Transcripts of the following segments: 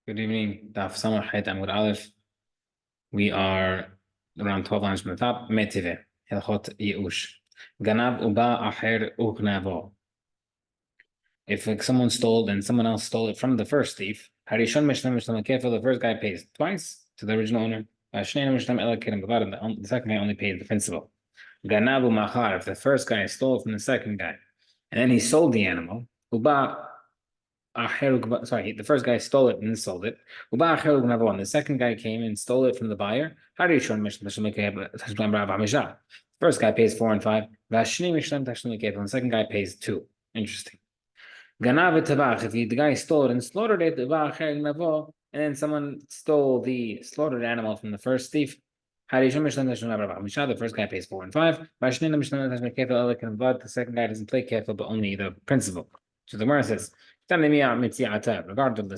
Good evening, Daf Samar Amud Aleph. We are around 12 lines from the top. Metive, Hilchot Yeush. Ganav uba acher ugnavo. If someone stole and someone else stole it from the first thief, Harishon Mishnah Mishnah Kefil, the first guy pays twice to the original owner. The second guy only pays the principal. Ganavu machar, if the first guy stole from the second guy, and then he sold the animal, uba sorry, the first guy stole it and sold it. The second guy came and stole it from the buyer. The first guy pays 4 and 5. And the second guy pays 2. Interesting. If the guy stole it and slaughtered it, and then someone stole the slaughtered animal from the first thief, the first guy pays 4 and 5. The second guy doesn't play kefil, but only the principal. So the Gemara says, regardless,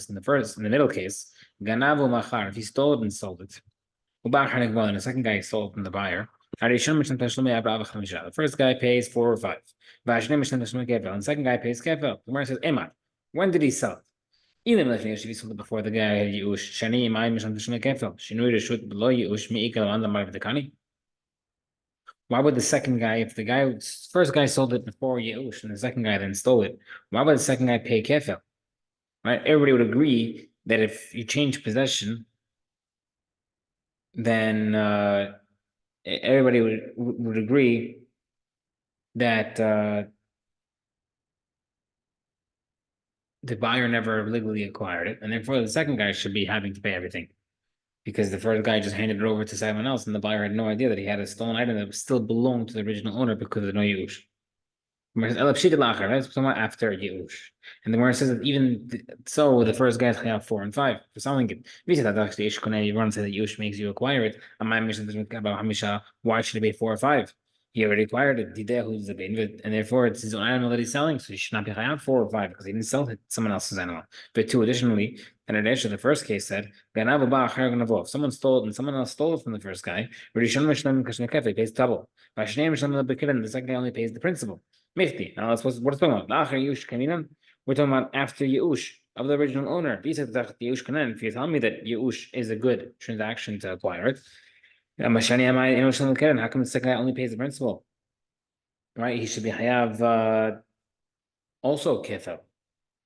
in the middle case, ganavu machar, if he stole it and sold it, and the second guy stole it from the buyer, the first guy pays 4 or 5. And the second guy pays kefil. The Gemara says, Emad, when did he sell it? If he sold it before the guy had Yush, Shani, Shinui Reshut below Yush, Mi'ikal on the Marvidakani. Why would the second guy, if the first guy sold it before Yeush and the second guy then stole it, why would the second guy pay kefil? Right? Everybody would agree that if you change possession, then everybody would agree that the buyer never legally acquired it, and therefore the second guy should be having to pay everything. Because the first guy just handed it over to someone else, and the buyer had no idea that he had a stolen item that still belonged to the original owner because of no Yush. That's after Yush. And the Gemara says that even so, the first guy have 4 and 5 for selling it. We said that actually you run say that Yush makes you acquire it. Why should it be 4 or 5? He already acquired it, and therefore it's his own animal that he's selling, so he should not be high 4 or 5 because he didn't sell it someone else's animal. But 2, additionally, and the first case said, if someone stole it and someone else stole it from the first guy, he pays double. The second guy only pays the principal. Mifti. Now what is talking about? We're talking about after Yush of the original owner. If you tell me that Yush is a good transaction to acquire it, how come the second guy only pays the principal? Right? He should be hayav also kefil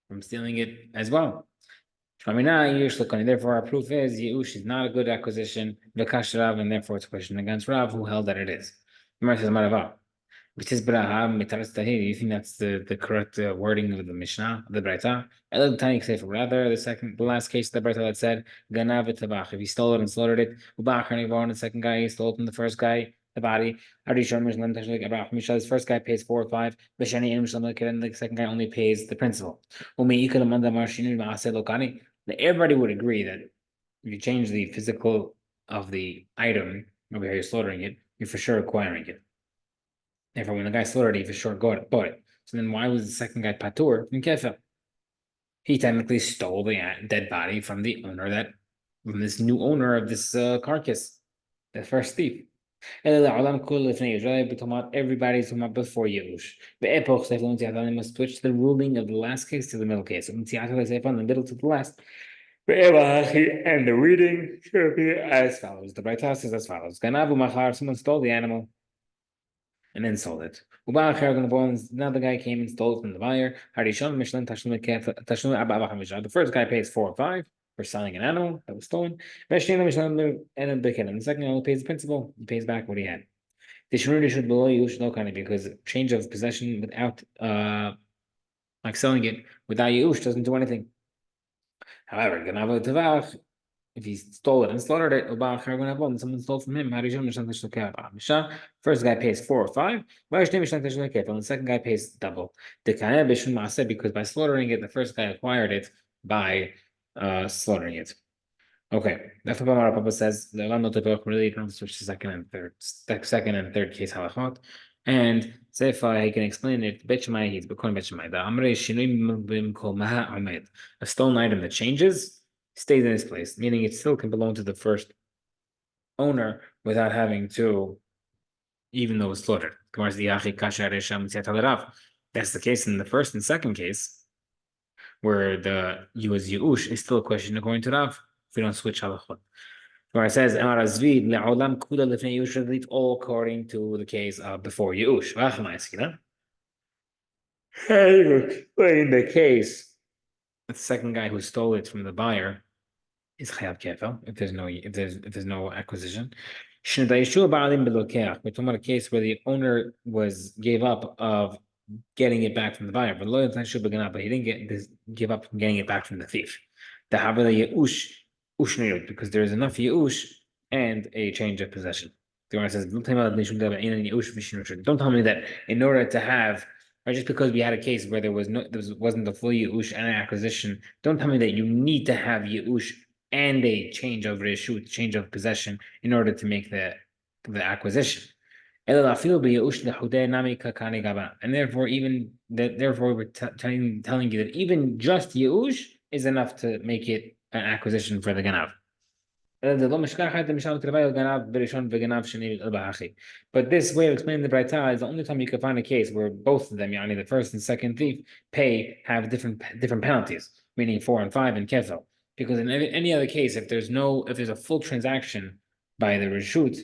from stealing it as well. Therefore, our proof is Yush is not a good acquisition, and therefore it's a question against Rav, who held that it is. Which is braha you think that's the correct wording of the Mishnah, the Braita? Rather, the last case of the Braita that said ganav v'tabach. If he stole it and slaughtered it, and the second guy he stole it from the first guy, the body. The first guy pays 4 or 5. And the second guy only pays the principal. Everybody would agree that if you change the physical of the item over here, you're slaughtering it, you're for sure acquiring it. Therefore, when the guy slaughtered it, he for sure bought it. So then why was the second guy patur in kefil? He technically stole the dead body from the owner from this new owner of this carcass, the first thief. Everybody's talking about before Yerush. They must switch the ruling of the last case to the middle case. From the middle to the last. And the reading should be as follows. The Braita says as follows. Someone stole the animal and then sold it. Now the guy came and stole it from the buyer. The first guy pays 4 or 5 for selling an animal that was stolen. And the second guy only pays the principal. He pays back what he had. Because change of possession without like selling it without Yush doesn't do anything. However, if he stole it and slaughtered it, and someone stole from him, first guy pays 4 or 5, and the second guy pays double. Because by slaughtering it, the first guy acquired it by slaughtering it. Okay, that's what Papa says. Really, you don't switch to second and third case halachot. And say if he can explain it, Bet Shammai, he's Bekon Bet Shammai. A stolen item that changes stays in its place, meaning it still can belong to the first owner without having to, even though it's slaughtered. That's the case in the first and second case. where the you was Yush is still a question according to Rav if we don't switch halachot. Where it says Amar Azvid le'olam kuda lefnei Yush, all according to the case of before Yush. In the case, the second guy who stole it from the buyer is chayav kefil if there's no acquisition. We're talking about a case where the owner gave up of getting it back from the buyer, but he didn't give up from getting it back from the thief. Because there is enough yush and a change of possession. The Gemara says, don't tell me that in order to have, or just because we had a case where there wasn't the full yush and an acquisition, don't tell me that you need to have yush and a change of reshut, change of possession, in order to make the acquisition. And therefore, we're telling you that even just Yush is enough to make it an acquisition for the Ganav. But this way of explaining the Braita is the only time you can find a case where both of them, yani the first and second thief, have different penalties, meaning 4 and 5 and Kefel. Because in any other case, if there's a full transaction by the Reshut,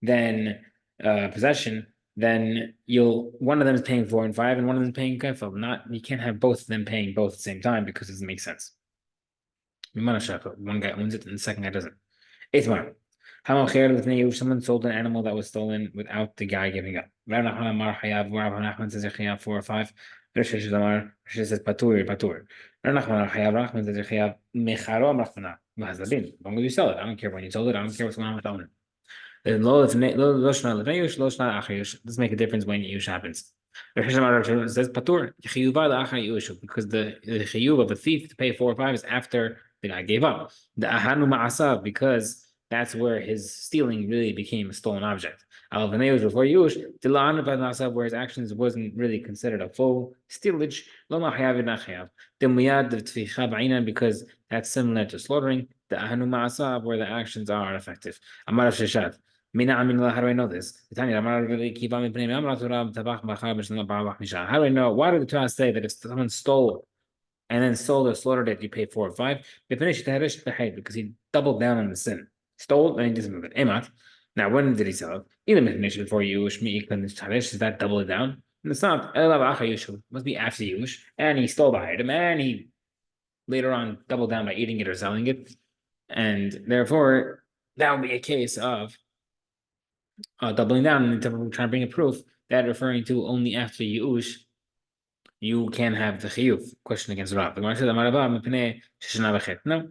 then possession, then one of them is paying 4 and 5, and one of them is paying kefil. You can't have both of them paying both at the same time because it doesn't make sense. One guy owns it and the second guy doesn't. Someone sold an animal that was stolen without the guy giving up. Rav Nachman says 4 or 5. Rav says patur. Rav Nachman says as long as you sell it, I don't care when you sold it. I don't care what's going on with the owner. Doesn't make a difference when Yush happens. It says patur because the chiyuv of a thief to pay 4 or 5 is after the guy gave up. The ahanu ma'asav, because that's where his stealing really became a stolen object. Al was before Yush, where his actions wasn't really considered a full stealage. Because that's similar to slaughtering. The ahanu ma'asav, where the actions are effective. Amar Sheshat. How do I know this? How do I know? Why did the Torah say that if someone stole and then sold or slaughtered it, you pay 4 or 5? Because he doubled down on the sin. Stole and he doesn't move it. Now, when did he sell it? Either before Yush, is that double it down? And it's not. It must be after Yush, and he stole the item, and he later on doubled down by eating it or selling it, and therefore that would be a case of doubling down and trying to bring a proof that referring to only after Yush, you can have the chiyuv. Question against Rav. The Gemara says, no,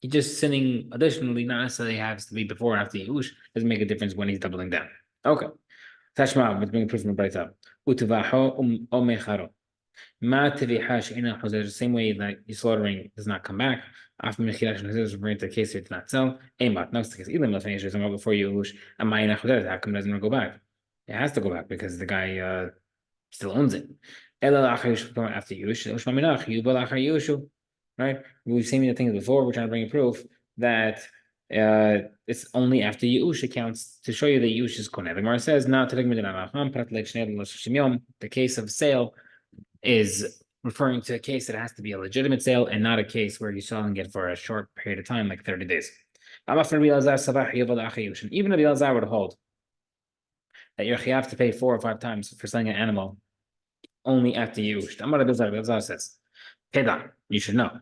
he's just sinning additionally, not necessarily has to be before or after Yush. Doesn't make a difference when he's doubling down. Okay. Tashma, let's bring a proof from the Braita. Utuvaho mecharo. The same way that you're slaughtering does not come back. After Mechilash referring to the case it did not sell. Not the case. Even before you how come it doesn't go back? It has to go back because the guy still owns it. After Yush, right? We've seen the things before. We're trying to bring a proof that it's only after Yush accounts to show you that Yush is koneh. The Gemara says, the case of sale is referring to a case that has to be a legitimate sale and not a case where you're selling it for a short period of time, like 30 days. Even if Elazar would hold that you have to pay 4 or 5 times for selling an animal only after Yush. Elazar says, you should know.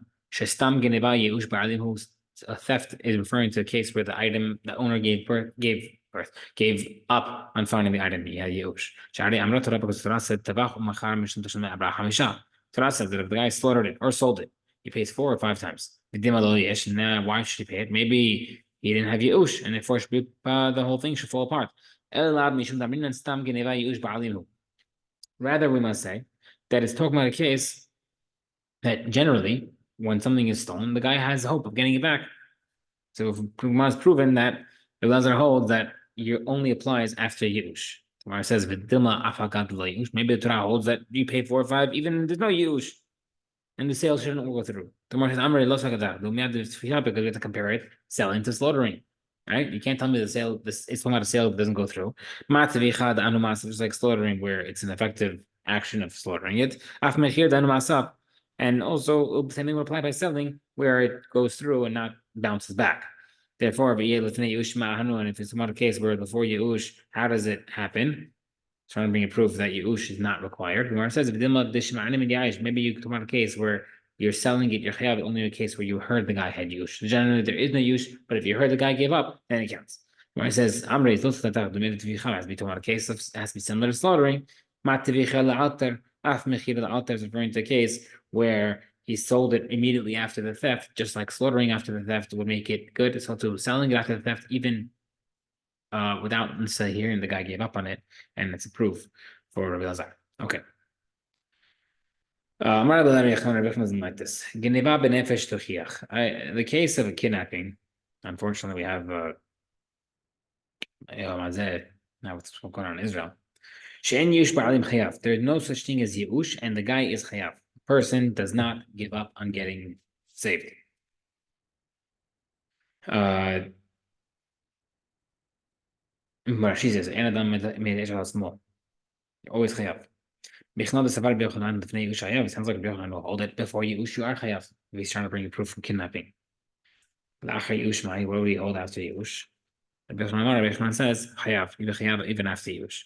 A theft is referring to a case where the owner gave up on finding the item he had Yush. Torah says that if the guy slaughtered it or sold it, he pays 4 or 5 times. Now, why should he pay it? Maybe he didn't have Yush, and therefore the whole thing should fall apart. Rather, we must say that it's talking about a case that generally, when something is stolen, the guy has hope of getting it back. So if Kumar has proven that Elazar holds that it only applies after Yush. Tomorrow says maybe the Torah holds that you pay 4 or 5 even if there's no Yush, and the sale shouldn't go through. Tomorrow says I'm because we have to compare it selling to slaughtering. Right? You can't tell me the sale. It's talking about a sale that doesn't go through. It's like slaughtering, where it's an effective action of slaughtering it. And also, the same thing would apply by selling, where it goes through and not bounces back. Therefore, and if it's not a case where before Yush, how does it happen? Trying to bring a proof that Yush is not required. Gemara says, maybe you come on a case where you're selling it, you're chayav only in a case where you heard the guy had Yush. Generally, there is no Yush, but if you heard the guy gave up, then it counts. Gemara says, Amrei, has to be talking about a case of has to be similar to slaughtering. Is referring to a case where he sold it immediately after the theft, just like slaughtering after the theft would make it good. So to selling it after the theft, even without necessarily hearing the guy gave up on it, and it's a proof for Rabbi Lazar. Okay. Doesn't like this. The case of a kidnapping, unfortunately, we have now what's going on in Israel. There's no such thing as Yush, and the guy is chayav. The person does not give up on getting saved. Rashi says, always chayav. It sounds like Yochanan will hold it before Yush, you are chayav. If he's trying to bring a proof from kidnapping. What do we hold after Yush? Yochanan says, chayav, even after Yush.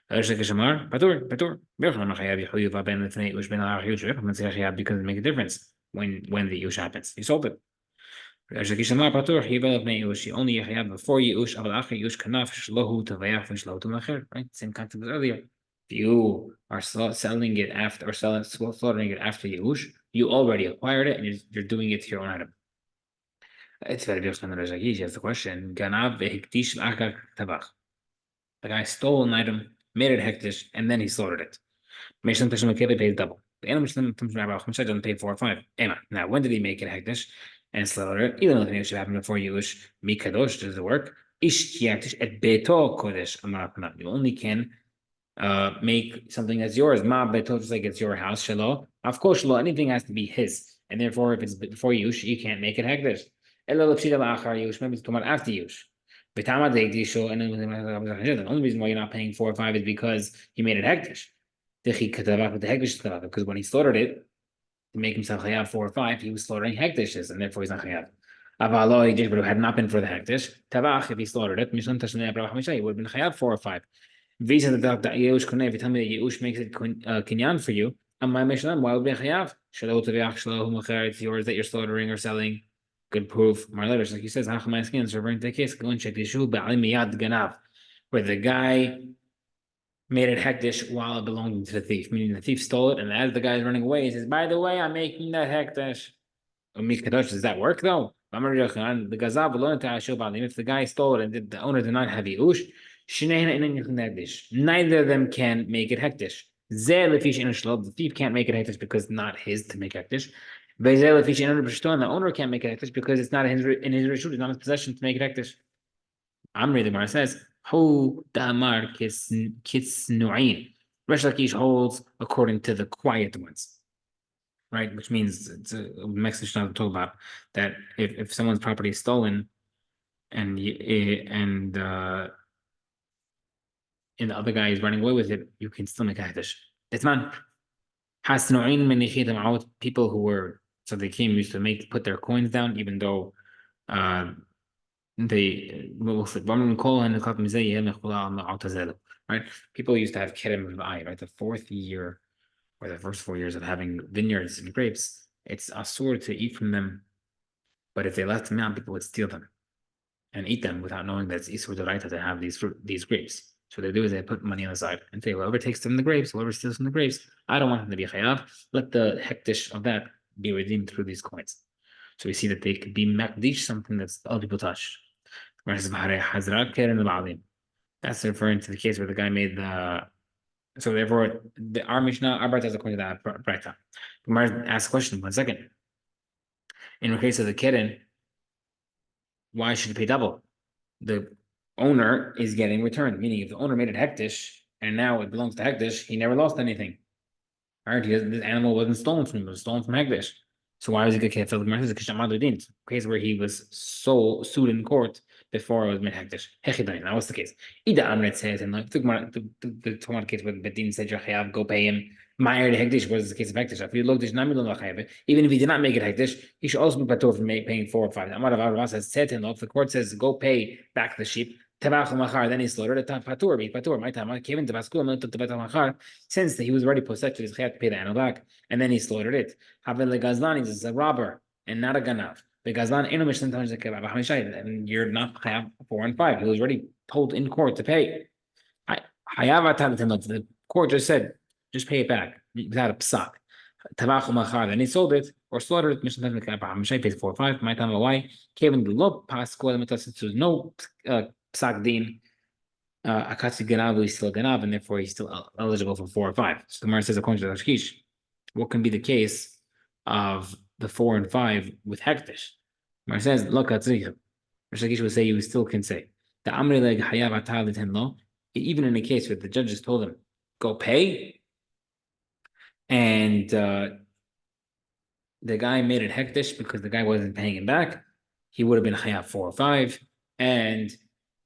Because it makes a difference when the Yush happens. He sold it. He only before Yush, right? Same concept as earlier. If you are selling it after or slaughtering it after Yush, you already acquired it and you're doing it to your own item. It's very different than he has the question. The guy stole an item, made it hektish, and then he slaughtered it. Pays double. The animal doesn't pay 4 or 5. Now, when did he make it hektish and slaughter it? Even though it should happen before Yush, mikadosh does the work. Ish kiyaktish et beto kodesh. You only can make something that's yours. Ma beto, just like it's your house. Shelo. Of course, shelo. Anything has to be his, and therefore, if it's before Yush, you can't make it hektish. Elo lepshita la'achar Yush. Maybe it's come out after Yush. And the only reason why you're not paying 4 or 5 is because he made it hektish. Because when he slaughtered it to make himself chayav 4 or 5, he was slaughtering hektishes, and therefore he's not chayav. But it had not been for the hektish. Tavach, if he slaughtered it, he would have been chayav 4 or 5. If you tell me that Yush makes it kinyan for you, why would be chayav? It's yours that you're slaughtering or selling. Good proof. Marletters, like he says, referring to the case, where the guy made it hektish while it belonged to the thief, meaning the thief stole it, and as the guy is running away, he says, by the way, I'm making that hektish. Does that work though? If the guy stole it and the owner did not have Yush, neither of them can make it hektish. The thief can't make it hektish because it's not his to make hektish. And the owner can't make it hektish because it's not in his reshut, it's not his possession to make it hektish. Amri, the Gemara says, Hu damar kisnu'in. Resh Lakish holds according to the quiet ones, right? Which means it's a Mexican to talk about that if someone's property is stolen and the other guy is running away with it, you can still make a hektish. It's man. People who were used to put their coins down, even though right? People used to have kerem of eye, right? The 4th year or the first 4 years of having vineyards and grapes, it's asur to eat from them. But if they left them out, people would steal them and eat them without knowing that it's isur d'oraita to have these grapes. So what they do is they put money on the side and say, whoever takes from the grapes, whoever steals from the grapes, I don't want them to be chayav. Let the hektish of that be redeemed through these coins. So we see that they could be makdish, something that's other people touch. That's referring to the case where the guy made the. So therefore, our Mishnah, our Brayta is according to that Brayta. Gemara asks a question. 1 second. In the case of the keren, why should he pay double? The owner is getting returned, meaning if the owner made it hektish and now it belongs to hektish, he never lost anything. All right, this animal wasn't stolen from him; it was stolen from hektish. So why was he get kefil? The case where he was sued in court before it was made hektish. That was the case. Ida Amrit says, and the case where the Bedin said, "You're chayav, go pay him." Ma'ir the hektish was the case of hektish. If you look, even if he did not make it hektish, he should also be patur for paying 4 or 5. Amar Rav Avram says, if the court says go pay back the sheep, then he slaughtered it. Patur, be patur. My time, came into Baskul, since he was already possessed, he had to pay the animal back, and then he slaughtered it. Havel le Gazlan is a robber and not a ganav. The Gazlan eno mishtan times the kebab and you're not chayav 4 and 5. He was already told in court to pay. The court just said, just pay it back without a psak. Then he sold it or slaughtered it. Mishnah pays 4 or 5. My time why? Kevin the low pasko there's no psak din. Akatsi ganav is still ganav, and therefore he's still eligible for 4 or 5. So the Gemara says, according to the Ashkish, what can be the case of the 4 and 5 with hektish? Gemara says, look, Ashkish would say you still can say the amri leg hayav atal lo. Even in a case where the judges told him, go pay, and the guy made it hektish because the guy wasn't paying him back, he would have been chayav 4 or 5, and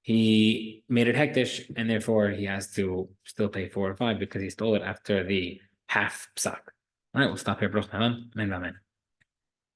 he made it hektish, and therefore he has to still pay 4 or 5 because he stole it after the half psak. All right, we'll stop here. Amen.